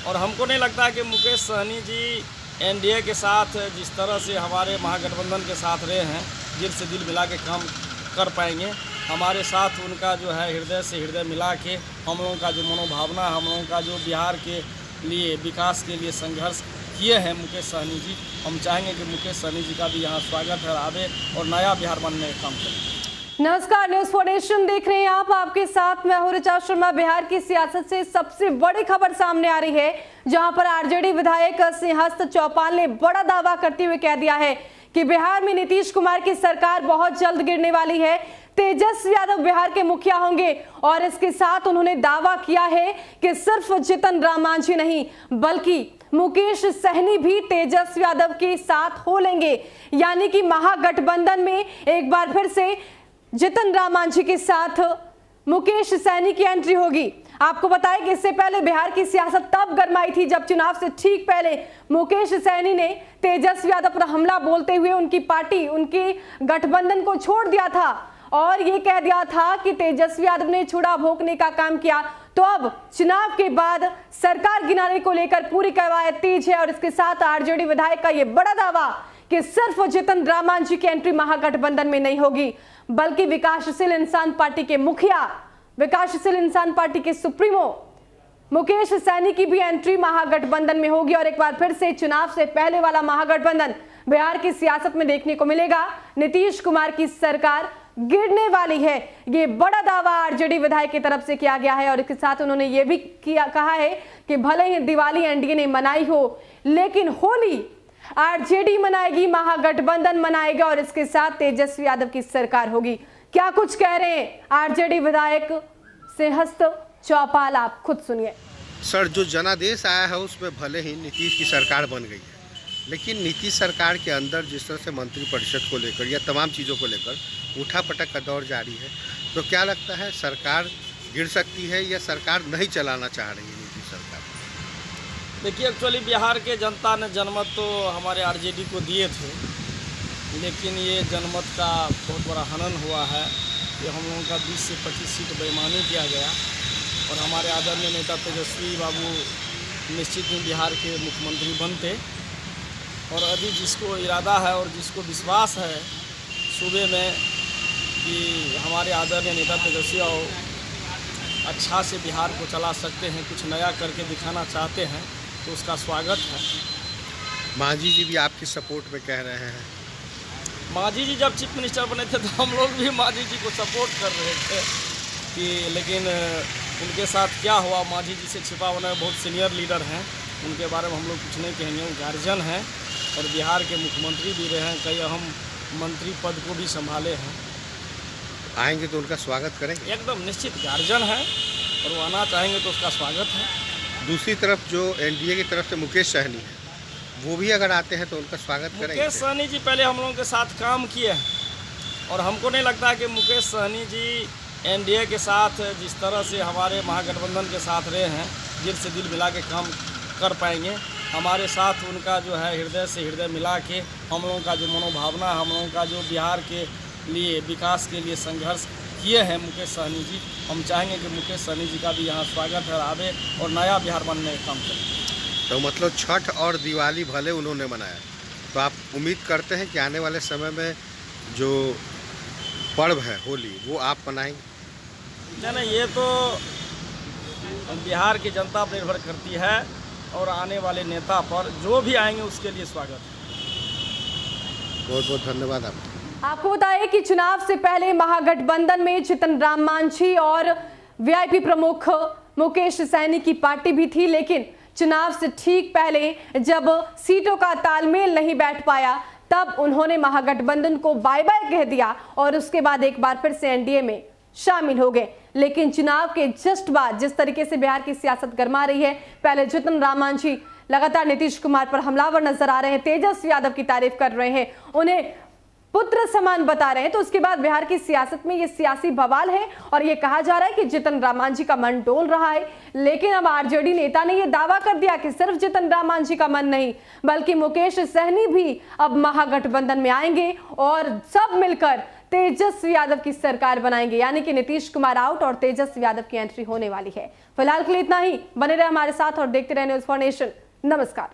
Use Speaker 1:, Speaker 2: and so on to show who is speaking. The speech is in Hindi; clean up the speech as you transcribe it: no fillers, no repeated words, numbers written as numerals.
Speaker 1: और हमको नहीं लगता कि मुकेश सहनी जी एनडीए के साथ जिस तरह से हमारे महागठबंधन के साथ रहे हैं, दिल से दिल मिला के काम कर पाएंगे। हमारे साथ उनका जो है हृदय से हृदय मिला के हम लोगों का जो मनोभावना, हम लोगों का जो बिहार के लिए विकास के लिए संघर्ष किए हैं मुकेश सहनी जी, हम चाहेंगे कि मुकेश सहनी जी का भी यहाँ स्वागत है, आवे और नया बिहार बनने का काम करें।
Speaker 2: नमस्कार, न्यूज़ 4 नेशन देख रहे हैं आप, आपके साथ मैं हूं ऋचा शर्मा। बिहार की सियासत से सबसे बड़ी खबर सामने आ रही है, जहां पर आरजेडी विधायक सिंहस्थ चौपाल ने बड़ा दावा करते हुए कह दिया है कि बिहार में नीतीश कुमार की सरकार बहुत जल्द गिरने वाली है, तेजस्वी यादव बिहार के मुखिया होंगे। और इसके साथ उन्होंने दावा किया है कि सिर्फ जीतन राम मांझी नहीं बल्कि मुकेश सहनी भी तेजस्वी यादव के साथ हो लेंगे, यानी कि महागठबंधन में एक बार फिर से जीतन राम मांझी के साथ मुकेश सहनी की एंट्री होगी। आपको बताएं कि इससे पहले बिहार की सियासत तब गरमाई थी जब चुनाव से ठीक पहले मुकेश सहनी ने तेजस्वी यादव पर हमला बोलते हुए उनकी पार्टी, उनके गठबंधन को छोड़ दिया था और ये कह दिया था कि तेजस्वी यादव ने छुड़ा भोंकने का काम किया। तो अब चुनाव के बाद सरकार गिराने को लेकर पूरी कवायद तेज है और इसके साथ आरजेडी विधायक का ये बड़ा दावा कि सिर्फ जीतन राम मांझी की एंट्री महागठबंधन में नहीं होगी, बल्कि विकासशील इंसान पार्टी के मुखिया, विकासशील इंसान पार्टी के सुप्रीमो मुकेश सहनी की भी एंट्री महागठबंधन में होगी। और एक बार फिर से चुनाव से पहले वाला महागठबंधन बिहार की सियासत में देखने को मिलेगा। नीतीश कुमार की सरकार गिरने वाली है, ये बड़ा दावा आरजेडी विधायक की तरफ से किया गया है। और इसके साथ उन्होंने ये भी कहा है कि भले ही दिवाली एनडीए ने मनाई हो, लेकिन होली आरजेडी मनाएगी, महागठबंधन मनाएगा और इसके साथ तेजस्वी यादव की सरकार होगी। क्या कुछ कह रहे हैं आरजेडी विधायक सिंहस्थ चौपाल, आप खुद सुनिए।
Speaker 3: सर, जो जनादेश आया है उसमें भले ही नीतीश की सरकार बन गई है, लेकिन नीतीश सरकार के अंदर जिस तरह से मंत्रिपरिषद को लेकर या तमाम चीज़ों को लेकर उठापटक का दौर जारी है, तो क्या लगता है सरकार गिर सकती है या सरकार नहीं चलाना चाह रही है नीतीश सरकार?
Speaker 1: देखिए, एक्चुअली बिहार के जनता ने जनमत तो हमारे आरजेडी को दिए थे, लेकिन ये जनमत का बहुत बड़ा हनन हुआ है। ये हम लोगों का 20 से 25 सीट बेईमानी किया गया और हमारे आदरणीय नेता तेजस्वी बाबू निश्चित ही बिहार के मुख्यमंत्री बनते। और अभी जिसको इरादा है और जिसको विश्वास है सूबे में कि हमारे आदरणीय नेता तेजस्वी अच्छा से बिहार को चला सकते हैं, कुछ नया करके दिखाना चाहते हैं, तो उसका स्वागत है।
Speaker 3: मांझी जी भी आपकी सपोर्ट में कह रहे हैं।
Speaker 1: मांझी जी जब चीफ मिनिस्टर बने थे तो हम लोग भी मांझी जी को सपोर्ट कर रहे थे कि, लेकिन उनके साथ क्या हुआ, मांझी जी से छिपा होना, बहुत सीनियर लीडर हैं, उनके बारे में हम लोग कुछ नहीं कहेंगे। वो गार्जियन हैं और बिहार के मुख्यमंत्री भी रहे हैं, कई अहम मंत्री पद को भी संभाले हैं।
Speaker 3: आएंगे तो उनका स्वागत करेंगे?
Speaker 1: एकदम निश्चित, गार्जियन है और वो आना चाहेंगे तो उसका स्वागत है।
Speaker 3: दूसरी तरफ जो एनडीए की तरफ से मुकेश सहनी है, वो भी अगर आते हैं तो उनका स्वागत करेंगे?
Speaker 1: मुकेश सहनी जी पहले हम लोगों के साथ काम किए हैं और हमको नहीं लगता कि मुकेश सहनी जी एनडीए के साथ जिस तरह से हमारे महागठबंधन के साथ रहे हैं, दिल से दिल मिला के काम कर पाएंगे। हमारे साथ उनका जो है हृदय से हृदय मिला के हम लोगों का जो मनोभावना, हम लोगों का जो बिहार के लिए विकास के लिए संघर्ष किए हैं मुकेश सहनी जी, हम चाहेंगे कि मुकेश सहनी जी का भी यहाँ स्वागत है, आवे और नया बिहार बनने का काम करें।
Speaker 3: तो मतलब छठ और दिवाली भले उन्होंने मनाया, तो आप उम्मीद करते हैं कि आने वाले समय में जो पर्व है होली, वो आप मनाएंगे?
Speaker 1: नहीं, ये तो बिहार की जनता पर निर्भर करती है और आने वाले नेता पर, जो भी आएंगे उसके लिए स्वागत है।
Speaker 3: बहुत बहुत धन्यवाद
Speaker 2: आपको बताएं कि चुनाव से पहले महागठबंधन में जीतन राम मांझी और वीआईपी प्रमुख मुकेश सहनी की पार्टी भी थी, लेकिन चुनाव से ठीक पहले जब सीटों का तालमेल नहीं बैठ पाया, तब उन्होंने महागठबंधन को बाय बाय कह दिया और उसके बाद एक बार फिर से एनडीए में शामिल हो गए। लेकिन चुनाव के जस्ट बाद जिस तरीके से बिहार की सियासत गरमा रही है, पहले जीतन राम मांझी लगातार नीतीश कुमार पर हमलावर नजर आ रहे हैं, तेजस्वी यादव की तारीफ कर रहे हैं, उन्हें पुत्र समान बता रहे हैं, तो उसके बाद बिहार की सियासत में ये सियासी बवाल है और ये कहा जा रहा है कि जीतन राम मांझी का मन डोल रहा है। लेकिन अब आरजेडी नेता ने ये दावा कर दिया कि सिर्फ जीतन राम मांझी का मन नहीं, बल्कि मुकेश सहनी भी अब महागठबंधन में आएंगे और सब मिलकर तेजस्वी यादव की सरकार बनाएंगे, यानी कि नीतीश कुमार आउट और तेजस्वी यादव की एंट्री होने वाली है। फिलहाल के लिए इतना ही। बने रहे हमारे साथ और देखते रहे न्यूज़ फॉर नेशन। नमस्कार।